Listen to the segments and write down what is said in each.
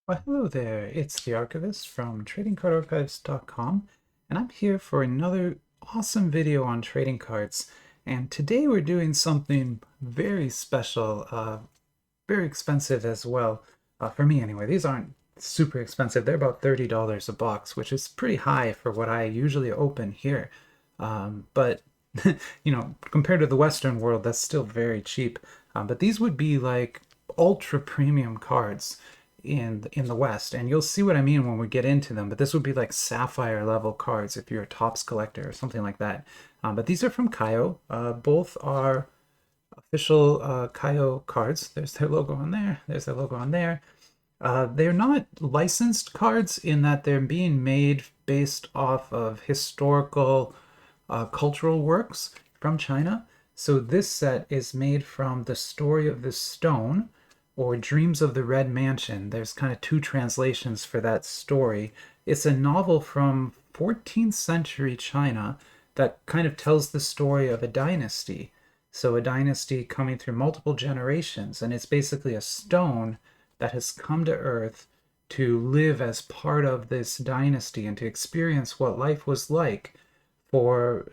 Well, hello there. It's the Archivist from TradingCardArchives.com, and I'm here for another awesome video on trading cards. And today we're doing something very special, very expensive as well, for me anyway. These aren't super expensive. They're about $30 a box, which is pretty high for what I usually open here. But compared to the Western world, that's still very cheap. But these would be like ultra premium cards in the West, and you'll see what I mean when we get into them. But this would be like sapphire level cards if you're a tops collector or something like that. But these are from Kayou. Both are official Kayou cards. There's their logo on there. There's their logo on there. They're not licensed cards in that they're being made based off of historical cultural works from China. So this set is made from The Story of the Stone or Dreams of the Red Mansion. There's kind of two translations for that story. It's a novel from 14th century China that kind of tells the story of a dynasty. So a dynasty coming through multiple generations, and it's basically a stone that has come to Earth to live as part of this dynasty and to experience what life was like for,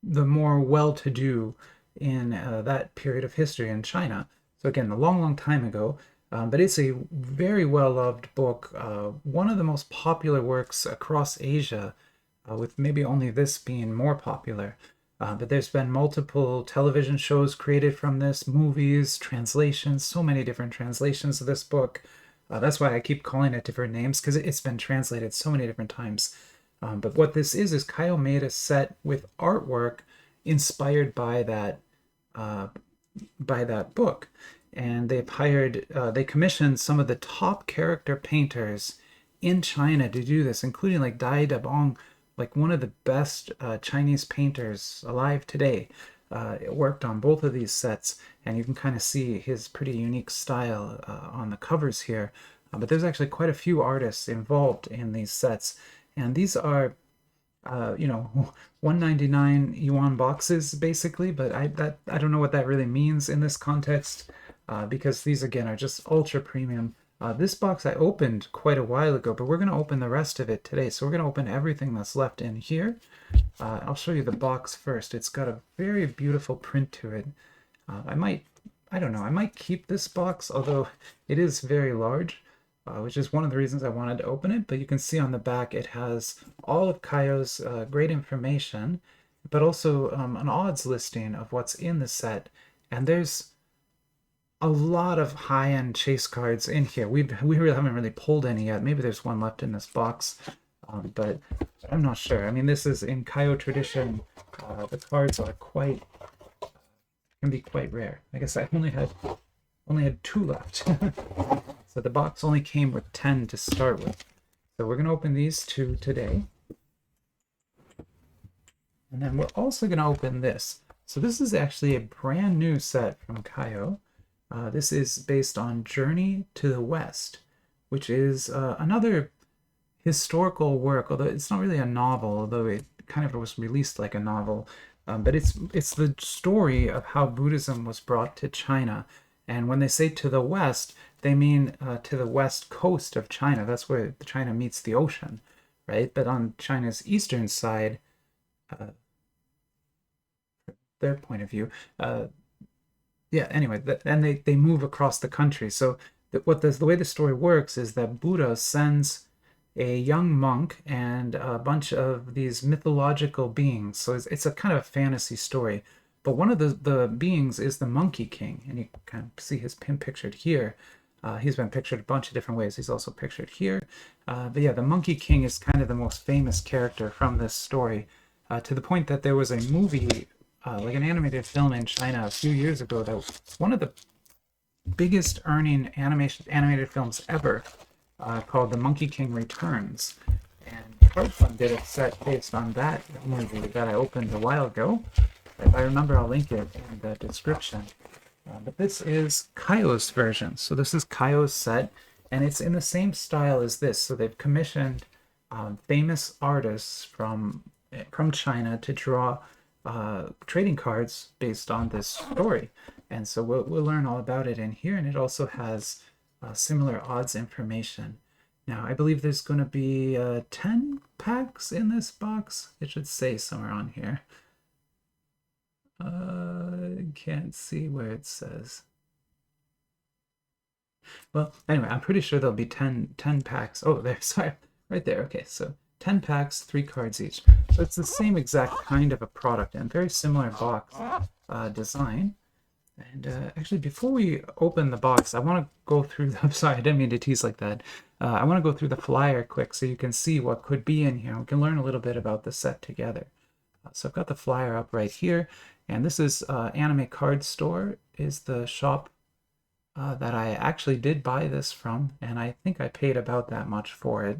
the more well-to-do in that period of history in China. So again, a long, long time ago, but it's a very well-loved book, one of the most popular works across Asia, with maybe only this being more popular. But there's been multiple television shows created from this, movies, translations, so many different translations of this book. That's why I keep calling it different names, because it's been translated so many different times. But what this is Kayou made a set with artwork inspired by that book, and they commissioned some of the top character painters in China to do this, including like Dai Dabong, like one of the best Chinese painters alive today. It worked on both of these sets, and you can kind of see his pretty unique style on the covers here. But there's actually quite a few artists involved in these sets, and these are uh, you know 199 yuan boxes basically, but I don't know what that really means in this context, because these again are just ultra premium. This box I opened quite a while ago, but we're going to open the rest of it today. So we're going to open everything that's left in here. I'll show you the box first. It's got a very beautiful print to it. I don't know, I might keep this box, although it is very large, which is one of the reasons I wanted to open it. But you can see on the back it has all of Kayou's great information, but also an odds listing of what's in the set. And there's a lot of high-end chase cards in here. We really haven't really pulled any yet. Maybe there's one left in this box, but I'm not sure. I mean, this is in Kayou tradition. The cards are can be quite rare. I guess I only had two left. So the box only came with 10 to start with. So we're going to open these two today. And then we're also going to open this. So this is actually a brand new set from Kayou. This is based on Journey to the West, which is another historical work, although it's not really a novel, although it kind of was released like a novel. But it's the story of how Buddhism was brought to China. And when they say to the West, they mean to the west coast of China. That's where China meets the ocean, right? But on China's eastern side, uh, their point of view, yeah, anyway, and they move across the country. So the way the story works is that Buddha sends a young monk and a bunch of these mythological beings. So it's a kind of a fantasy story. But one of the beings is the Monkey King, and you kind of see him pictured here. He's been pictured a bunch of different ways. He's also pictured here. But yeah, the Monkey King is kind of the most famous character from this story, to the point that there was a movie, like an animated film in China a few years ago, that was one of the biggest earning animated films ever, called The Monkey King Returns. And Crowdfund did a set based on that movie that I opened a while ago. If I remember, I'll link it in the description. But this is Kayou's version. So this is Kayou's set, and it's in the same style as this. So they've commissioned famous artists from China to draw trading cards based on this story. And so we'll learn all about it in here. And it also has similar odds information. Now, I believe there's going to be 10 packs in this box. It should say somewhere on here. Can't see where it says. Well, anyway, I'm pretty sure there'll be 10 packs. Oh, there, sorry, right there. Okay, so 10 packs, 3 cards each. So it's the same exact kind of a product and very similar box design. And actually, before we open the box, I want to go through the, I'm sorry, I didn't mean to tease like that. I want to go through the flyer quick so you can see what could be in here. We can learn a little bit about the set together. So I've got the flyer up right here, and this is Anime Card Store is the shop that I actually did buy this from, and I think I paid about that much for it.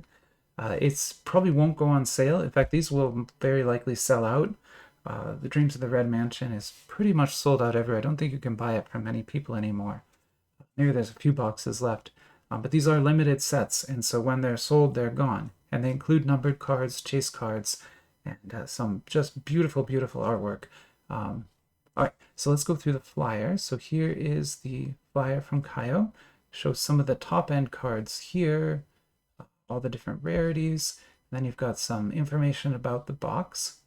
It's probably won't go on sale. In fact, these will very likely sell out. The Dreams of the Red Mansion is pretty much sold out everywhere. I don't think you can buy it from many people anymore. Maybe there's a few boxes left. But these are limited sets, and so when they're sold, they're gone. And they include numbered cards, chase cards, and some just beautiful, beautiful artwork. All right, so let's go through the flyer. So here is the flyer from Kayou. Shows some of the top-end cards here, all the different rarities. Then you've got some information about the box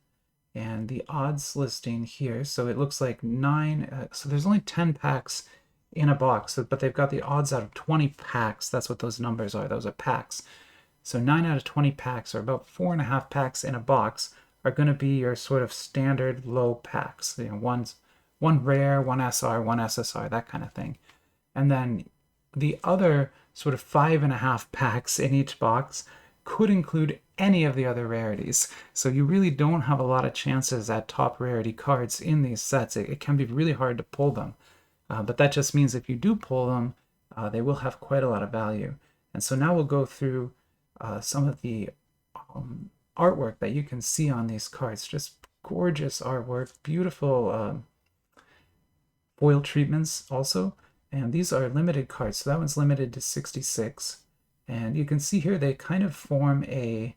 and the odds listing here. So it looks like 9, so there's only 10 packs in a box, but they've got the odds out of 20 packs. That's what those numbers are. Those are packs. So 9 out of 20 packs, or about 4.5 packs in a box, are going to be your sort of standard low packs. You know, one rare, one SR, one SSR, that kind of thing. And then the other sort of 5.5 packs in each box could include any of the other rarities. So you really don't have a lot of chances at top rarity cards in these sets. It can be really hard to pull them. But that just means if you do pull them, they will have quite a lot of value. And so now we'll go through some of the artwork that you can see on these cards. Just gorgeous artwork, beautiful foil treatments also. And these are limited cards. So that one's limited to 66. And you can see here they kind of form a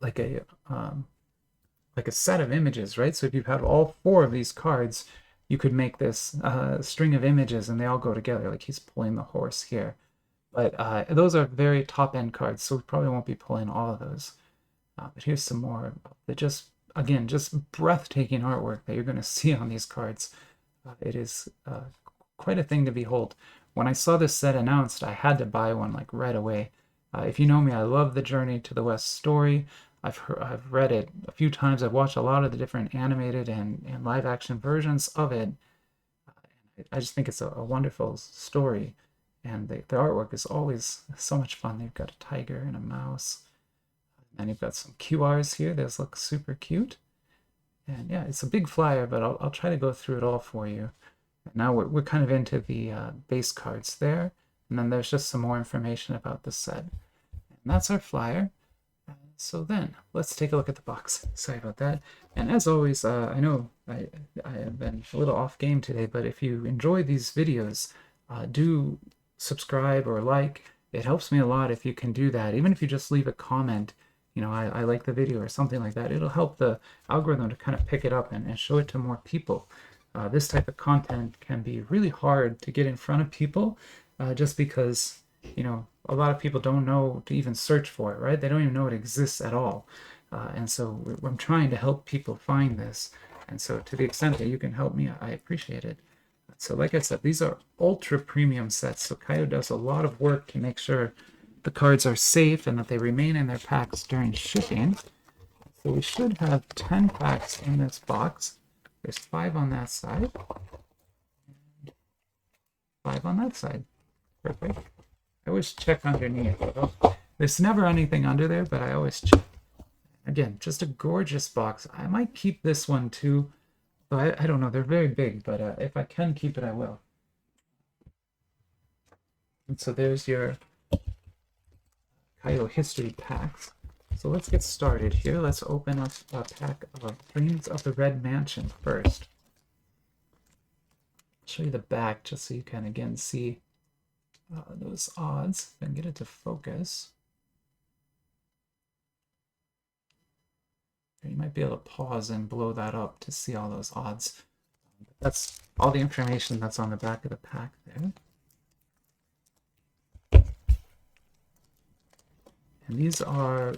like a set of images, right? So if you have all 4 of these cards, you could make this string of images and they all go together, like he's pulling the horse here. But those are very top-end cards, so we probably won't be pulling all of those. But here's some more that just breathtaking artwork that you're going to see on these cards. It is quite a thing to behold. When I saw this set announced, I had to buy one like right away. If you know me, I love the Journey to the West story. I've read it a few times. I've watched a lot of the different animated and live-action versions of it. I just think it's a wonderful story. And the artwork is always so much fun. They've got a tiger and a mouse. And you've got some QRs here. Those look super cute. And yeah, it's a big flyer, but I'll try to go through it all for you. Now we're kind of into the base cards there. And then there's just some more information about the set. And that's our flyer. So then, let's take a look at the box. Sorry about that. And as always, I know I have been a little off game today, but if you enjoy these videos, do subscribe or like. It helps me a lot if you can do that. Even if you just leave a comment, you know, I like the video or something like that, it'll help the algorithm to kind of pick it up and show it to more people. This type of content can be really hard to get in front of people just because, you know, a lot of people don't know to even search for it, right? They don't even know it exists at all. And so I'm trying to help people find this. And so to the extent that you can help me, I appreciate it. So like I said, these are ultra premium sets. So Kayou does a lot of work to make sure the cards are safe and that they remain in their packs during shipping. So we should have 10 packs in this box. There's 5 on that side. And 5 on that side. Perfect. I always check underneath. There's never anything under there, but I always check. Again, just a gorgeous box. I might keep this one too. I don't know, they're very big, but if I can keep it, I will. And so there's your Kayou history packs. So let's get started here. Let's open up a pack of Dreams of the Red Mansion first. I'll show you the back just so you can again see those odds. If I can get it to focus. You might be able to pause and blow that up to see all those odds. That's all the information that's on the back of the pack there. And these are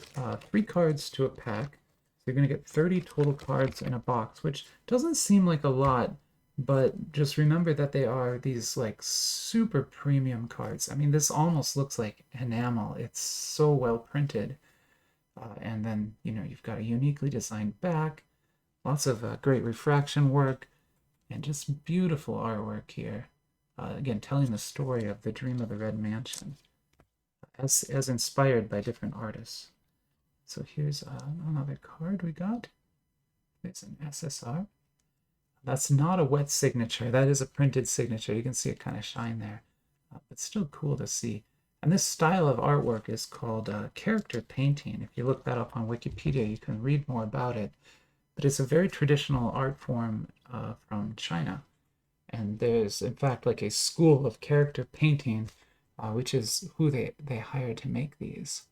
3 cards to a pack. So you're going to get 30 total cards in a box, which doesn't seem like a lot, but just remember that they are these like super premium cards. I mean, this almost looks like enamel. It's so well printed. And then, you've got a uniquely designed back, lots of great refraction work, and just beautiful artwork here. Again, telling the story of the Dream of the Red Mansion, as inspired by different artists. So here's another card we got. There's an SSR. That's not a wet signature. That is a printed signature. You can see it kind of shine there. But still cool to see. And this style of artwork is called character painting. If you look that up on Wikipedia, you can read more about it. But it's a very traditional art form from China. And there's, in fact, like a school of character painting, which is who they hired to make these.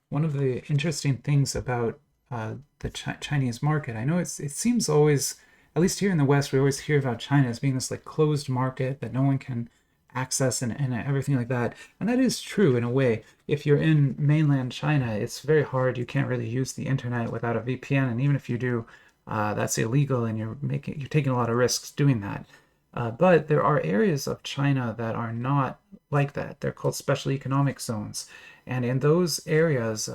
One of the interesting things about the Chinese market, I know it seems always, at least here in the West, we always hear about China as being this like closed market that no one can access and everything like that. And that is true in a way. If you're in mainland China, it's very hard. You can't really use the internet without a VPN. And even if you do, that's illegal and you're taking a lot of risks doing that. But there are areas of China that are not like that. They're called special economic zones. And in those areas,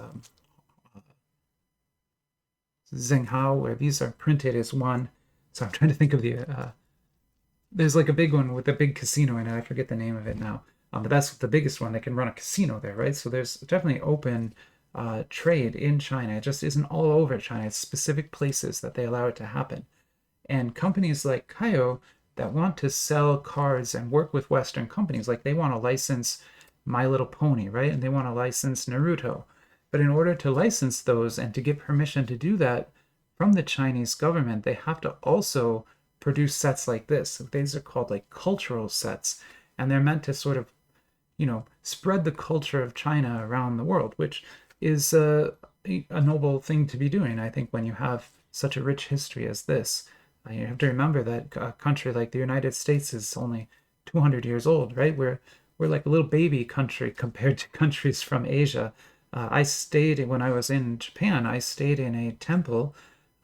Zhenghao, where these are printed, is one. So I'm trying to think of there's like a big one with a big casino in it. I forget the name of it now. But that's the biggest one. They can run a casino there, right? So there's definitely open trade in China. It just isn't all over China. It's specific places that they allow it to happen. And companies like Kayou that want to sell cards and work with Western companies, like they want to license My Little Pony, right? And they want to license Naruto. But in order to license those and to get permission to do that from the Chinese government, they have to also produce sets like this. So these are called like cultural sets. And they're meant to sort of, spread the culture of China around the world, which is a noble thing to be doing, I think, when you have such a rich history as this. You have to remember that a country like the United States is only 200 years old, right? We're like a little baby country compared to countries from Asia. When I was in Japan, I stayed in a temple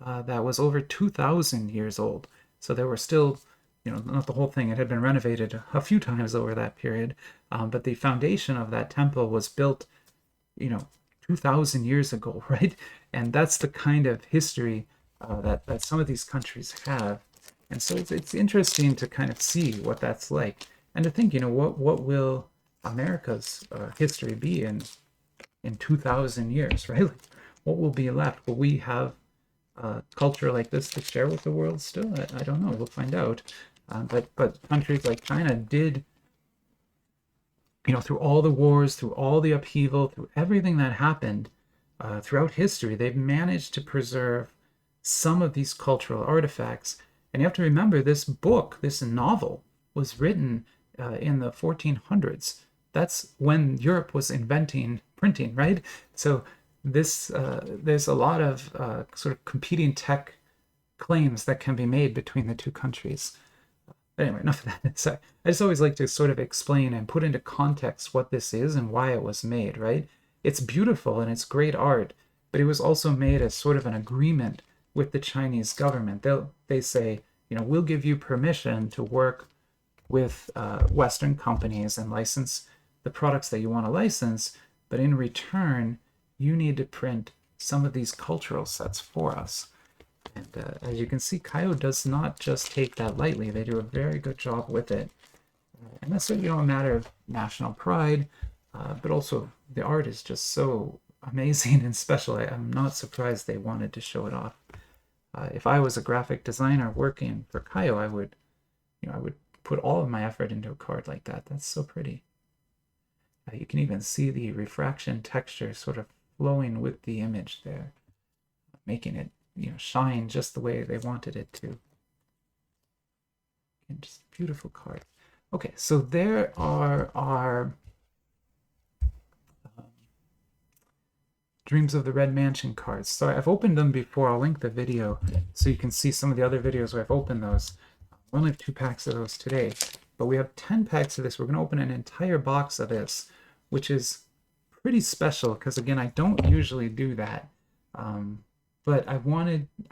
that was over 2,000 years old. So there were still, not the whole thing. It had been renovated a few times over that period. But the foundation of that temple was built, 2,000 years ago, right? And that's the kind of history that some of these countries have. And so it's interesting to kind of see what that's like. And to think, what will America's history be in 2,000 years, right? Like, what will be left? Will we have culture like this to share with the world still? I don't know. We'll find out. But countries like China did, through all the wars, through all the upheaval, through everything that happened throughout history, they've managed to preserve some of these cultural artifacts. And you have to remember, this novel, was written in the 1400s. That's when Europe was inventing printing, right? So there's a lot of sort of competing tech claims that can be made between the two countries. But anyway, enough of that. So I just always like to sort of explain and put into context what this is and why it was made, right? It's beautiful and it's great art, but it was also made as sort of an agreement with the Chinese government. They say, we'll give you permission to work with Western companies and license the products that you want to license, but in return, you need to print some of these cultural sets for us. And as you can see, Kayou does not just take that lightly. They do a very good job with it. And that's a matter of national pride, but also the art is just so amazing and special. I'm not surprised they wanted to show it off. If I was a graphic designer working for Kayou, I would put all of my effort into a card like that. That's so pretty. You can even see the refraction texture sort of flowing with the image there, making it shine just the way they wanted it to. And just beautiful card. Okay, so there are our Dreams of the Red Mansion cards. So I've opened them before. I'll link the video so you can see some of the other videos where I've opened those. We only have 2 packs of those today, but we have 10 packs of this. We're going to open an entire box of this, which is pretty special because, again, I don't usually do that. But I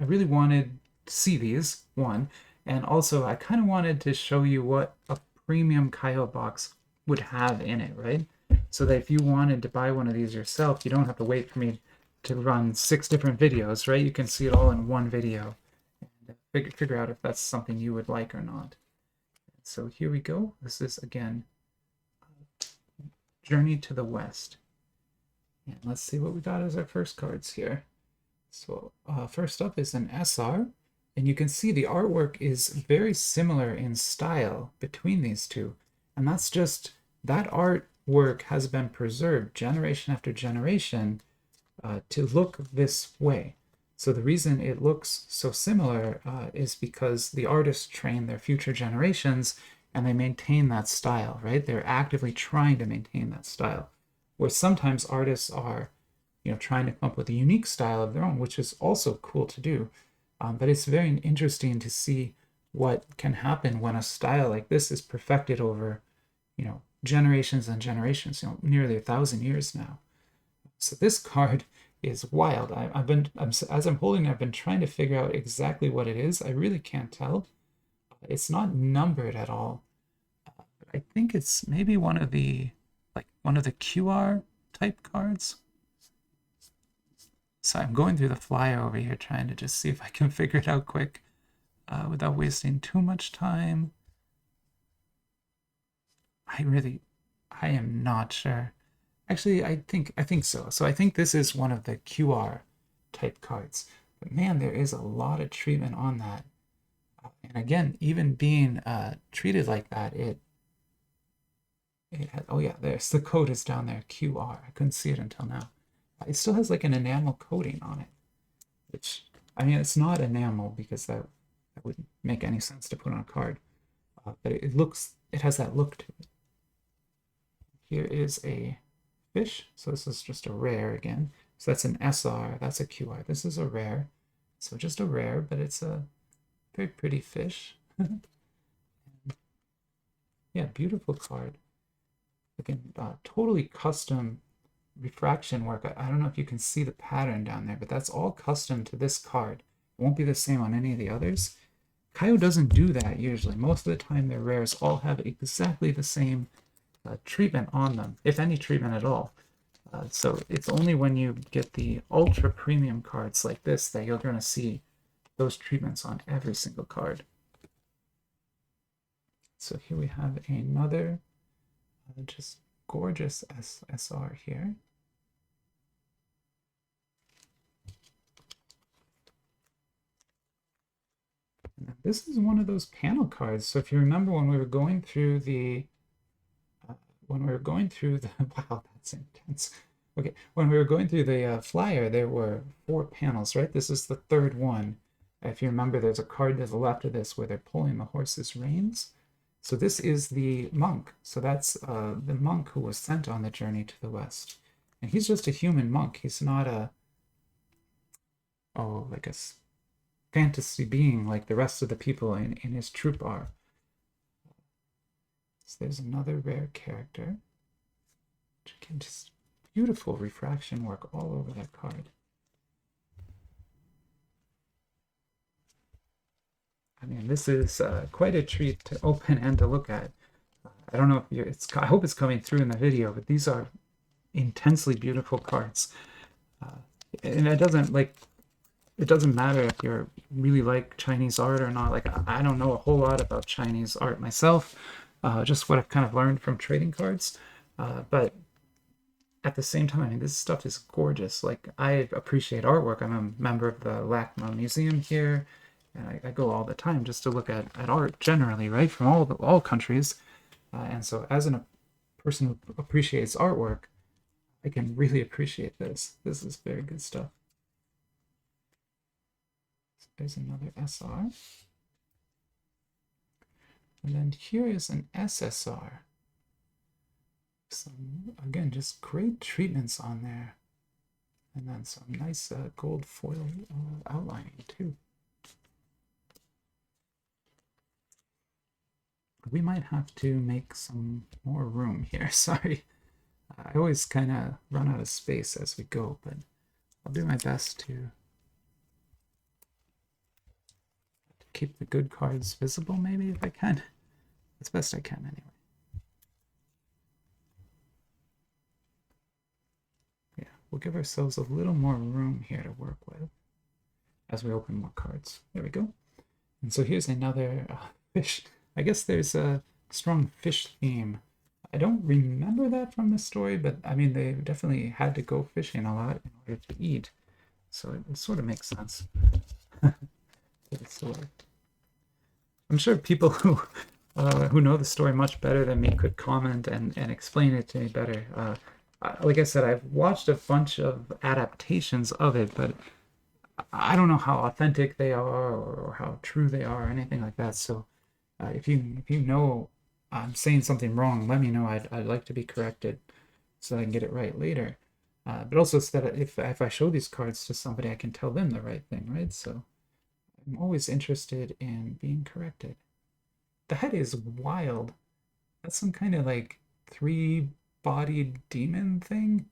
really wanted to see these, one, and also I kind of wanted to show you what a premium Kayou box would have in it, right? So that if you wanted to buy one of these yourself, you don't have to wait for me to run 6 different videos, right? You can see it all in one video and figure out if that's something you would like or not. So here we go. This is, again, Journey to the West. And let's see what we got as our first cards here. So first up is an SR, and you can see the artwork is very similar in style between these two. And that's just, that artwork has been preserved generation after generation to look this way. So the reason it looks so similar is because the artists train their future generations and they maintain that style, right? They're actively trying to maintain that style. Where sometimes artists are, trying to come up with a unique style of their own, which is also cool to do. But it's very interesting to see what can happen when a style like this is perfected over, generations and generations, nearly 1,000 years now. So this card is wild. As I'm holding it, I've been trying to figure out exactly what it is. I really can't tell. It's not numbered at all. I think it's maybe one of the QR type cards. So I'm going through the flyer over here trying to just see if I can figure it out quick without wasting too much time. I am not sure. Actually, I think so. So I think this is one of the QR type cards. But man, there is a lot of treatment on that. And again, even being treated like that, it had, oh yeah, there's the code is down there, QR. I couldn't see it until now. It still has like an enamel coating on it, which, I mean, it's not enamel because that wouldn't make any sense to put on a card. But it has that look to it. Here is a fish. So this is just a rare again. So that's an SR, that's a QR. This is a rare. So just a rare, but it's a very pretty fish. Yeah, beautiful card. Again, totally custom refraction work. I don't know if you can see the pattern down there, but that's all custom to this card. It won't be the same on any of the others. Kayou doesn't do that usually. Most of the time their rares all have exactly the same treatment on them, if any treatment at all. So it's only when you get the ultra premium cards like this that you're going to see those treatments on every single card. So here we have another just gorgeous SR here. And this is one of those panel cards. So if you remember when we were going through the wow, that's intense. Okay, when we were going through the flyer, there were 4 panels, right? This is the 3rd one. If you remember, there's a card to the left of this where they're pulling the horse's reins. So this is the monk. So that's the monk who was sent on the journey to the west. And he's just a human monk. He's not like a fantasy being like the rest of the people in his troop are. So there's another rare character. Which again, just beautiful refraction work all over that card. I mean, this is quite a treat to open and to look at. I don't know if I hope it's coming through in the video, but these are intensely beautiful cards. And it doesn't matter if you really like Chinese art or not. Like, I don't know a whole lot about Chinese art myself, just what I've kind of learned from trading cards. But at the same time, I mean, this stuff is gorgeous. Like, I appreciate artwork. I'm a member of the LACMA Museum here. And I go all the time just to look at art generally, right, from all countries. And so as a person who appreciates artwork, I can really appreciate this. This is very good stuff. So there's another SR. And then here is an SSR. Some, again, just great treatments on there. And then some nice gold foil outlining too. We might have to make some more room here. Sorry. I always kind of run out of space as we go, but I'll do my best to keep the good cards visible, maybe, if I can. As best I can, anyway. Yeah, we'll give ourselves a little more room here to work with as we open more cards. There we go. And so here's another fish. I guess there's a strong fish theme. I don't remember that from the story, but I mean, they definitely had to go fishing a lot in order to eat. So it sort of makes sense. I'm sure people who know the story much better than me could comment and explain it to me better. Like I said, I've watched a bunch of adaptations of it, but I don't know how authentic they are or how true they are or anything like that. So if you know I'm saying something wrong, let me know. I'd like to be corrected so I can get it right later. But also so that if I show these cards to somebody, I can tell them the right thing, right? So I'm always interested in being corrected. The head is wild. That's some kind of like three-bodied demon thing.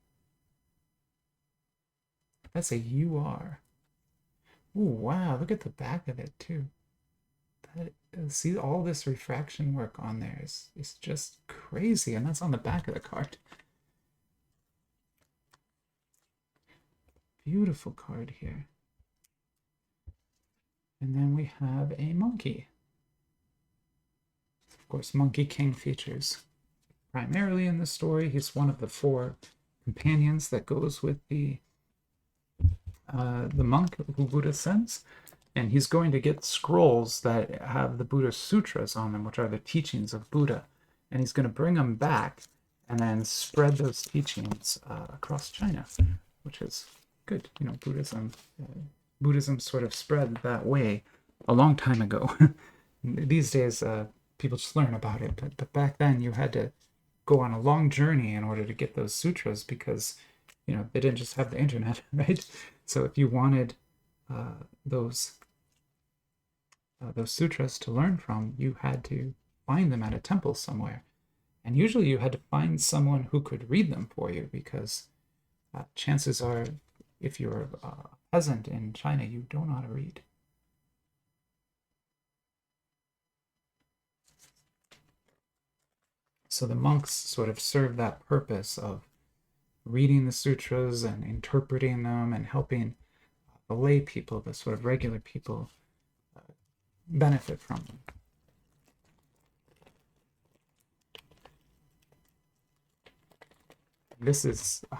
That's a UR. Oh, wow, look at the back of it too. See all this refraction work on there is just crazy, and that's on the back of the card. Beautiful card here. And then we have a monkey. Of course, Monkey King features primarily in the story. He's one of the 4 companions that goes with the monk who Buddha sends. And he's going to get scrolls that have the Buddha sutras on them, which are the teachings of Buddha. And he's going to bring them back and then spread those teachings across China, which is good. You know, Buddhism sort of spread that way a long time ago. These days, people just learn about it. But back then, you had to go on a long journey in order to get those sutras because, you know, they didn't just have the internet, right? So if you wanted those sutras to learn from, you had to find them at a temple somewhere. And usually you had to find someone who could read them for you because chances are, if you're a peasant in China, you don't know how to read. So the monks sort of serve that purpose of reading the sutras and interpreting them and helping the lay people, the sort of regular people, benefit from them.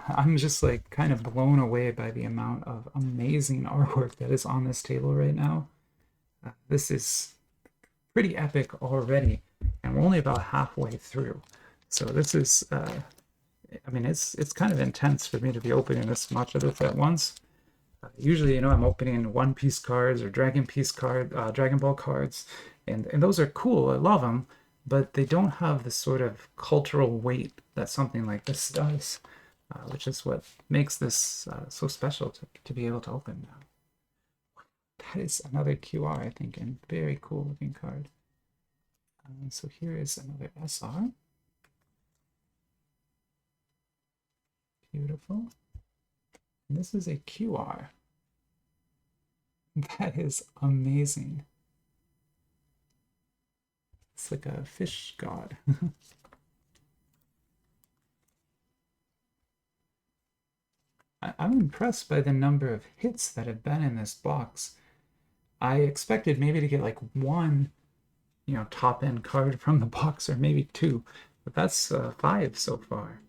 I'm just like kind of blown away by the amount of amazing artwork that is on this table right now. This is pretty epic already, and we're only about halfway through. So this is, I mean, it's kind of intense for me to be opening this much of this at once. Usually, you know, I'm opening One Piece cards or Dragon Ball cards, and those are cool. I love them, but they don't have the sort of cultural weight that something like this does, which is what makes this so special to be able to open now. That is another QR, I think, and very cool looking card. So here is another SR. Beautiful. And this is a QR. That is amazing. It's like a fish god. I'm impressed by the number of hits that have been in this box. I expected maybe to get like one, you know, top-end card from the box, or maybe 2, but that's 5 so far.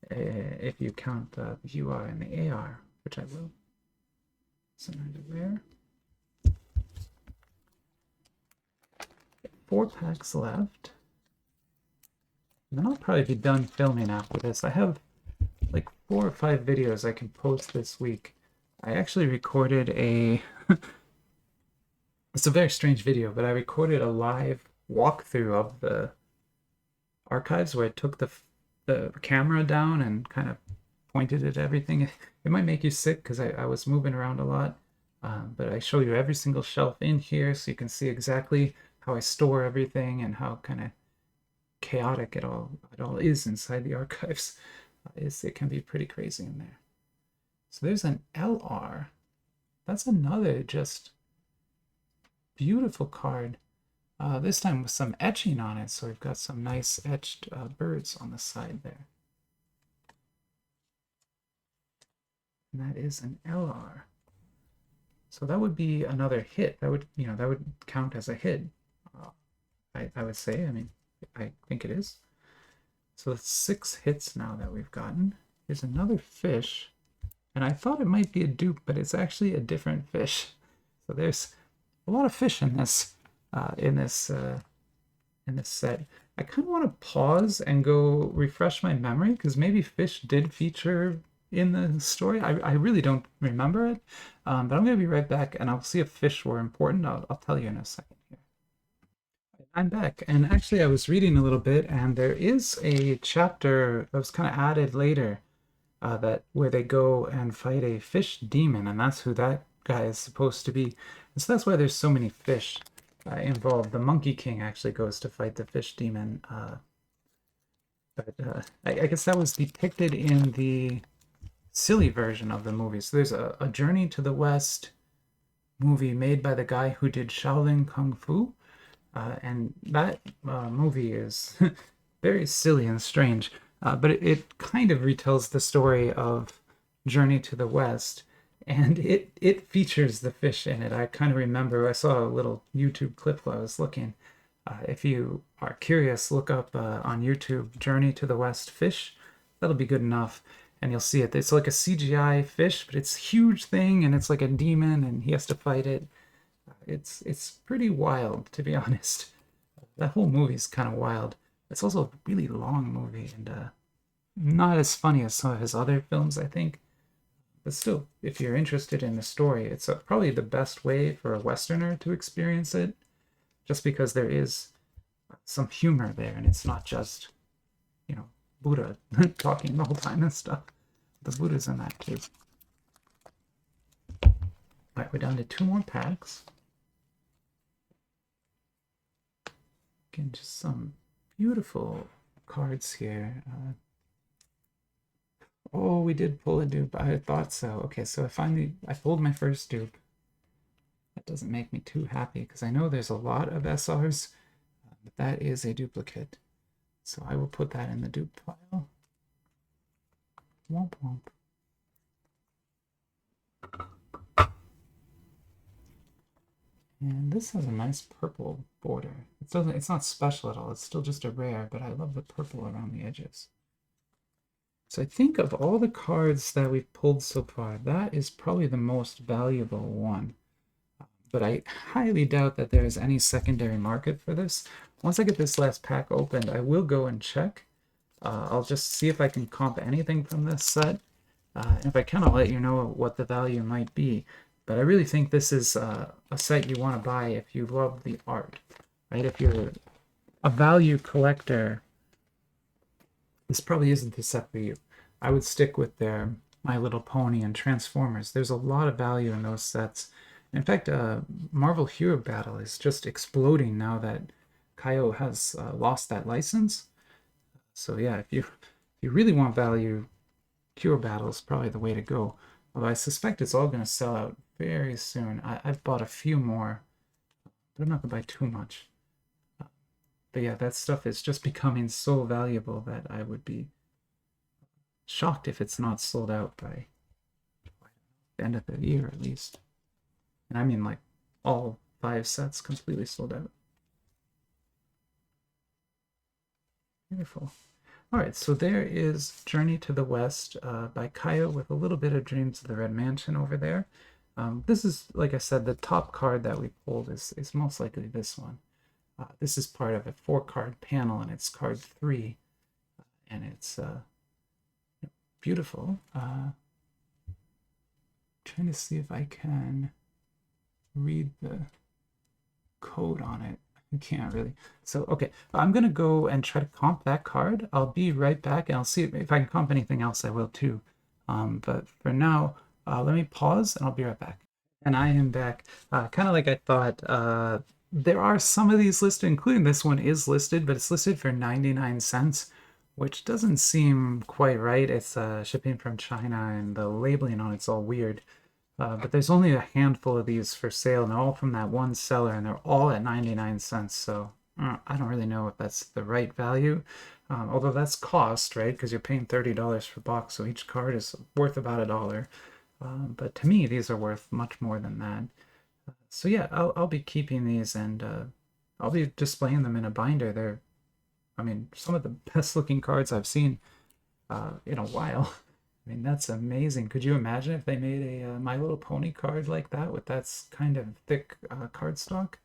If you count the UR and the AR, which I will. So rare. 4 packs left. And then I'll probably be done filming after this. I have like 4 or 5 videos I can post this week. I actually recorded a it's a very strange video, but I recorded a live walkthrough of the archives where I took the camera down and kind of pointed at everything. It might make you sick because I was moving around a lot. But I show you every single shelf in here so you can see exactly how I store everything and how kind of chaotic it all is inside the archives. It can be pretty crazy in there. So there's an LR. That's another just beautiful card. This time with some etching on it, so we've got some nice etched birds on the side there. And that is an LR. So that would be another hit. That would, that would count as a hit. I would say. I mean, I think it is. So that's 6 hits now that we've gotten. Here's another fish, and I thought it might be a dupe, but it's actually a different fish. So there's a lot of fish in this set. I kind of want to pause and go refresh my memory because maybe fish did feature in the story. I really don't remember it, but I'm going to be right back and I'll see if fish were important. I'll tell you in a second here. I'm back, and actually I was reading a little bit, and there is a chapter that was kind of added later where they go and fight a fish demon, and that's who that guy is supposed to be. And so that's why there's so many fish involved. The Monkey King actually goes to fight the fish demon, but I guess that was depicted in the silly version of the movie. So there's a Journey to the West movie made by the guy who did Shaolin Kung Fu, and that movie is very silly and strange, but it kind of retells the story of Journey to the West, and it features the fish in it. I kind of remember I saw a little YouTube clip while I was looking. If you are curious, look up on YouTube Journey to the West fish. That'll be good enough, and you'll see it. It's like a CGI fish, but it's a huge thing, and it's like a demon, and he has to fight it. It's pretty wild, to be honest. That whole movie is kind of wild. It's also a really long movie, and not as funny as some of his other films, I think. But still, if you're interested in the story, it's probably the best way for a Westerner to experience it, just because there is some humor there, and it's not just, Buddha talking the whole time and stuff. The Buddha's in that too. All right, we're down to 2 more packs. Again, just some beautiful cards here. Oh, we did pull a dupe. I thought so. Okay, so I pulled my first dupe. That doesn't make me too happy because I know there's a lot of SRs, but that is a duplicate. So I will put that in the dupe pile. Womp womp. And this has a nice purple border. It's not special at all. It's still just a rare, but I love the purple around the edges. So I think of all the cards that we've pulled so far, that is probably the most valuable one. But I highly doubt that there is any secondary market for this. Once I get this last pack opened, I will go and check. I'll just see if I can comp anything from this set. And if I can, I'll let you know what the value might be. But I really think this is a set you want to buy if you love the art, right? If you're a value collector, this probably isn't the set for you. I would stick with their My Little Pony and Transformers. There's a lot of value in those sets. In fact, Marvel Hero Battle is just exploding now that Kayou has lost that license. So yeah, if you really want value, Hero Battle is probably the way to go. Although I suspect it's all going to sell out very soon. I've bought a few more, but I'm not going to buy too much. But yeah, that stuff is just becoming so valuable that I would be shocked if it's not sold out by the end of the year at least. And I mean like all 5 sets completely sold out. Beautiful. All right, so there is Journey to the West by Kayou with a little bit of Dreams of the Red Mansion over there. This is, like I said, the top card that we pulled is most likely this one. This is part of a 4-card panel, and it's card 3, and it's beautiful. Trying to see if I can read the code on it. I can't really. So, okay, I'm going to go and try to comp that card. I'll be right back, and I'll see if I can comp anything else. I will too. But for now, let me pause and I'll be right back. And I am back. Kind of like I thought, there are some of these listed, including this one is listed, but it's listed for 99 cents, which doesn't seem quite right. It's shipping from China and the labeling on it's all weird. But there's only a handful of these for sale, and they're all from that one seller, and they're all at 99 cents. So I don't really know if that's the right value. Although that's cost, right? Because you're paying $30 per box, so each card is worth about $1. But to me, these are worth much more than that. So yeah, I'll be keeping these, and I'll be displaying them in a binder. They're, I mean, some of the best looking cards I've seen in a while. I mean, that's amazing. Could you imagine if they made a My Little Pony card like that with that kind of thick cardstock?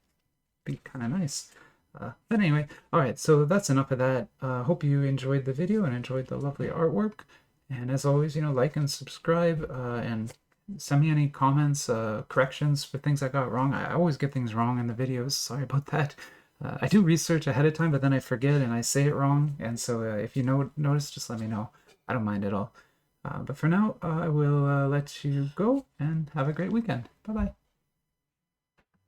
Be kind of nice. But anyway, all right, so that's enough of that. Hope you enjoyed the video and enjoyed the lovely artwork. And as always, like and subscribe, and send me any comments, corrections for things I got wrong. I always get things wrong in the videos. Sorry about that. I do research ahead of time, but then I forget and I say it wrong. And so if you notice, just let me know. I don't mind at all. But for now, I will let you go and have a great weekend. Bye-bye.